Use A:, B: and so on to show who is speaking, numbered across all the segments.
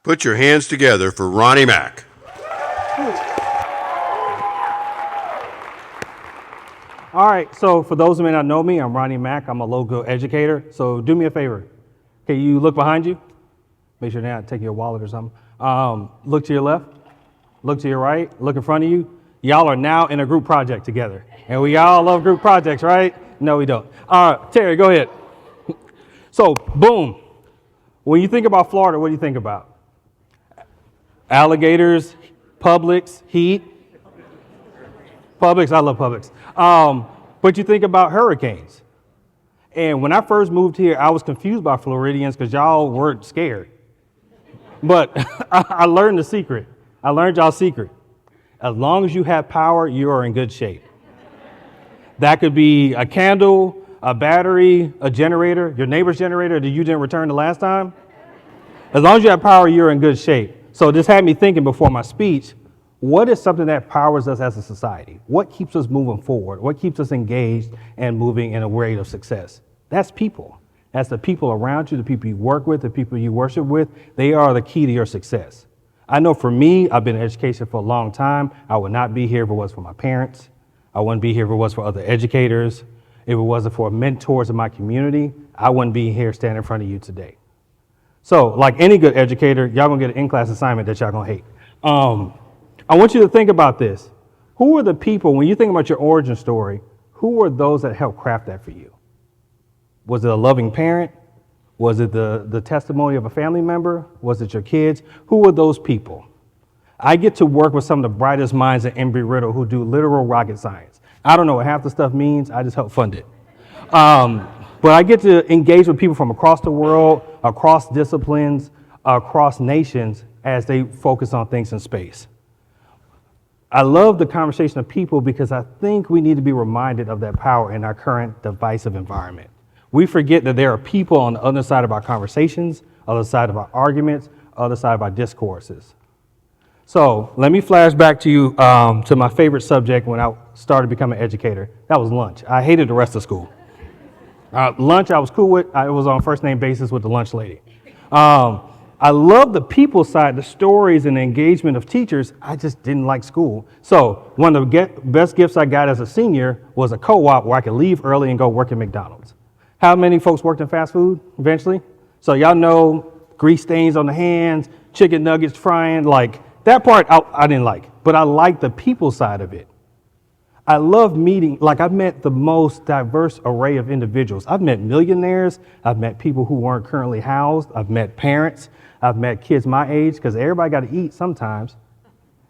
A: Put your hands together for Ronnie Mack.
B: All right, so for those who may not know me, I'm Ronnie Mack. I'm a local educator. So do me a favor. Can you look behind you? Make sure they're not taking your wallet or something. Look to your left, look to your right, look in front of you. Y'all are now in a group project together. And we all love group projects, right? No, we don't. All right, Terry, go ahead. So, boom. When you think about Florida, what do you think about? Alligators, Publix, heat. Publix, I love Publix. But you think about hurricanes. And when I first moved here, I was confused by Floridians because y'all weren't scared. But I learned the secret. I learned y'all's secret. As long as you have power, you are in good shape. That could be a candle, a battery, a generator, your neighbor's generator that you didn't return the last time. As long as you have power, you're in good shape. So this had me thinking before my speech, what is something that powers us as a society? What keeps us moving forward? What keeps us engaged and moving in a rate of success? That's people. That's the people around you, the people you work with, the people you worship with. They are the key to your success. I know for me, I've been in education for a long time. I would not be here if it was for my parents. I wouldn't be here if it was for other educators. If it wasn't for mentors in my community, I wouldn't be here standing in front of you today. So like any good educator, y'all gonna get an in-class assignment that y'all gonna hate. I want you to think about this. Who are the people, when you think about your origin story, who were those that helped craft that for you? Was it a loving parent? Was it the testimony of a family member? Was it your kids? Who were those people? I get to work with some of the brightest minds at Embry-Riddle who do literal rocket science. I don't know what half the stuff means. I just help fund it. But I get to engage with people from across the world, across disciplines, across nations as they focus on things in space. I love the conversation of people because I think we need to be reminded of that power in our current divisive environment. We forget that there are people on the other side of our conversations, other side of our arguments, other side of our discourses. So let me flash back to you to my favorite subject when I started becoming an educator. That was lunch. I hated the rest of school. Lunch I was cool with. I was on first name basis with the lunch lady. I love the people side, the stories and the engagement of teachers. I just didn't like school. So one of the best gifts I got as a senior was a co-op where I could leave early and go work at McDonald's. How many folks worked in fast food eventually? So y'all know grease stains on the hands, chicken nuggets frying, like that part I didn't like, but I like the people side of it. I love meeting, like I've met the most diverse array of individuals. I've met millionaires, I've met people who weren't currently housed, I've met parents, I've met kids my age, because everybody got to eat sometimes,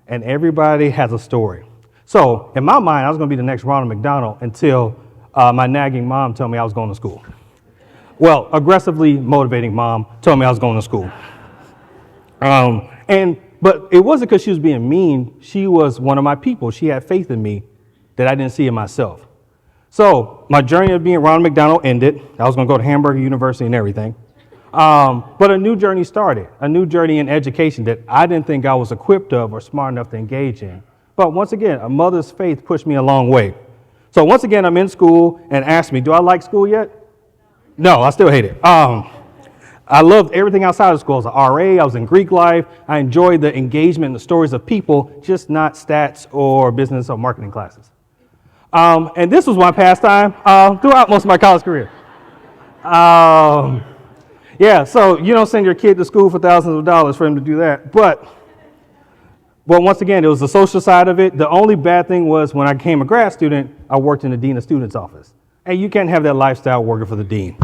B: and everybody has a story. So in my mind, I was going to be the next Ronald McDonald until my nagging mom told me I was going to school. Well, aggressively motivating mom told me I was going to school. But it wasn't because she was being mean. She was one of my people. She had faith in me that I didn't see in myself. So my journey of being Ronald McDonald ended. I was going to go to Hamburg University and everything. But a new journey started, a new journey in education that I didn't think I was equipped of or smart enough to engage in. But once again, a mother's faith pushed me a long way. So once again, I'm in school and asked me, do I like school yet? No, I still hate it. I loved everything outside of school. I was an RA, I was in Greek life. I enjoyed the engagement and the stories of people, just not stats or business or marketing classes. And this was my pastime throughout most of my college career. Yeah, so you don't send your kid to school for thousands of dollars for him to do that. But once again, it was the social side of it. The only bad thing was when I became a grad student, I worked in the dean of students office. And you can't have that lifestyle working for the dean.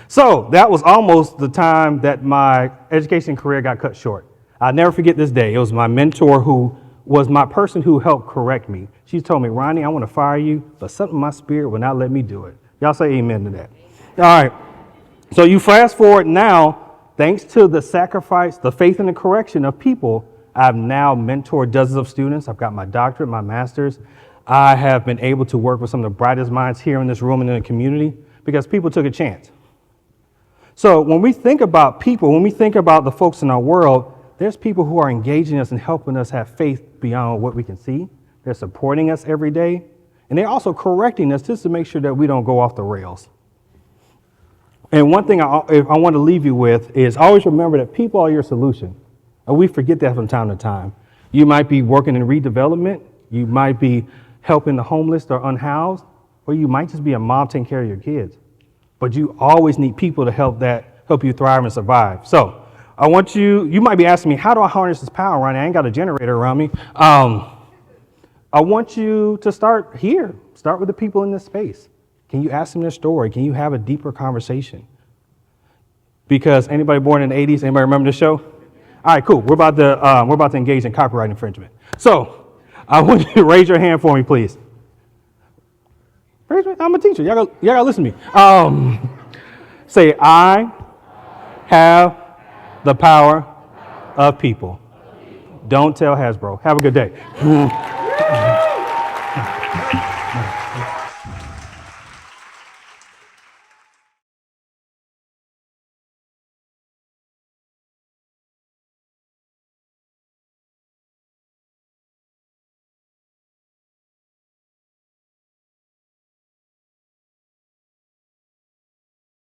B: So that was almost the time that my education career got cut short. I'll never forget this day. It was my mentor who was my person who helped correct me. She told me, Ronnie, I want to fire you, but something in my spirit will not let me do it. Y'all say amen to that. All right. So you fast forward now, thanks to the sacrifice, the faith and the correction of people, I've now mentored dozens of students. I've got my doctorate, my master's. I have been able to work with some of the brightest minds here in this room and in the community because people took a chance. So when we think about people, when we think about the folks in our world, there's people who are engaging us and helping us have faith beyond what we can see. They're supporting us every day. And they're also correcting us just to make sure that we don't go off the rails. And one thing I want to leave you with is always remember that people are your solution. And we forget that from time to time. You might be working in redevelopment, you might be helping the homeless or unhoused, or you might just be a mom taking care of your kids. But you always need people to help you thrive and survive. So I want you might be asking me, how do I harness this power, Ronnie? I ain't got a generator around me. I want you to start here. Start with the people in this space. Can you ask them their story? Can you have a deeper conversation? Because anybody born in the 80s, anybody remember the show? All right, cool. We're about to engage in copyright infringement. So I want you to raise your hand for me, please. I'm a teacher. Y'all gotta listen to me. Say, I have the power of people. Don't tell Hasbro. Have a good day.